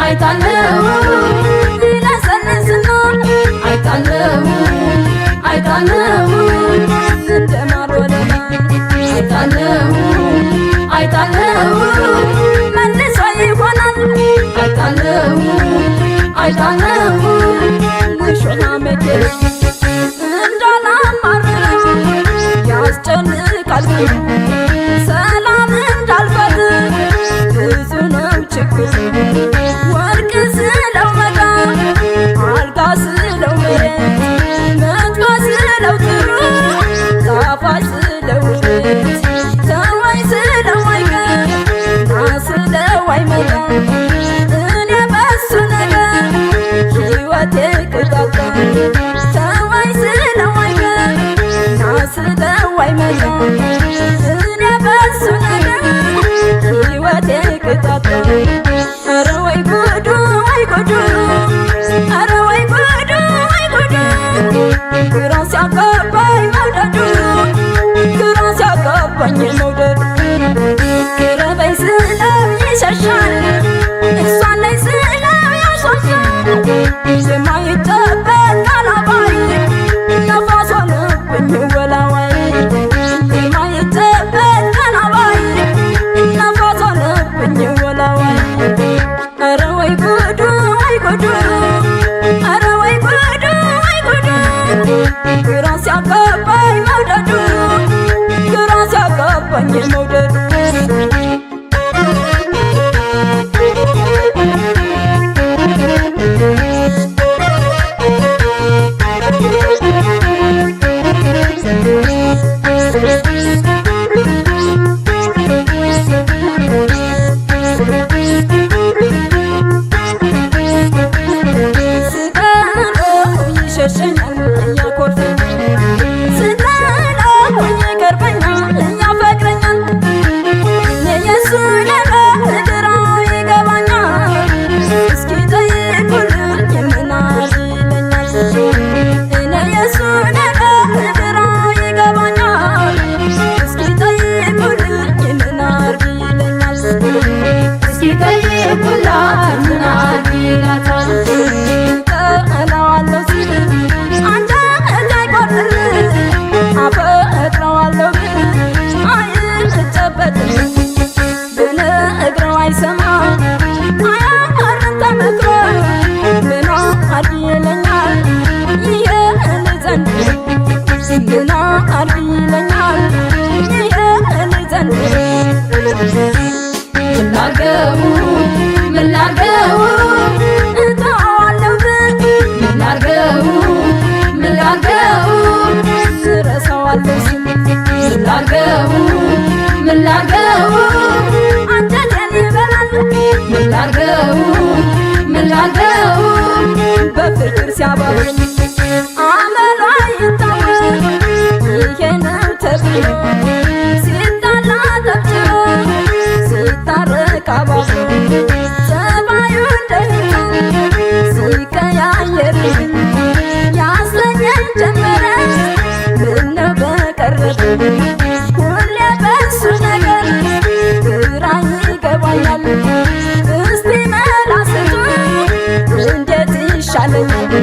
አይታለው ይለሰልስና አይታለው እንደማር ወለላ አይታለው መልሶ ይሆናል አይታለው ሙሾና መከረ እንዳላማረው ያስጨንቃል ሰላም እንዳልፈት ብዙ ነው ችግር ወርቅ ስለው መጣ አልጋ ስለው መሬት መጥፎ ስለው ጥሩ ጣፋጭ ስለው ውበት ተወኝ ስለው አይቀር ና ስለው አይመጣ እኔ በሱ ነገር ሕይወቴ ቅጣጣ ተወኝ ስለው አይቀር ና ስለው አይመጣ እኔ በሱ ነገር ሕይወቴ ቅጣጣ ኧረ ወይ ጉዱ ወይ ጉዱ ኧረ ወይ ጉዱ ወይ ጉዱ ግራ ሲያጋባኝ መውደዱ ግራ ሲያጋባኝ መውደዱ ቅረበኝ ስለው ይሸሻል እሷን ላይ ስለው ያሾሻል የማይጨበጥ ቃላባይ ነፋስ ሆነብኝ ወላዋይ የማይጨበጥ ቃላባይ ነፋስ ሆነብኝ ወላዋይ ኧረ ወይ ጉዱ ወይ ጉዱ ኧረ ወይ ጉዱ ወይ ጉዱ ግራ ሲያጋባኝ መውደዱ ግራ ሲያጋባኝ መውደዱ ምላርገው አንጀቴን ይበላል ምላርገው በፍቅር ሲያባብኝ አመሏ ይታወቅ ይሄ ነው ተብሎ ሲጣላ ተብችሎ ሲታረቅ አባብሎ ጸባዩ እንደህፃን ሲቀያየር ያሰኘኝ ጀመረ ምነው በቀረበ ሁሌ በሱ ነገር ግራ ይገባኛል እስቲ መላ ስጡኝ እንዴት ይሻለኛል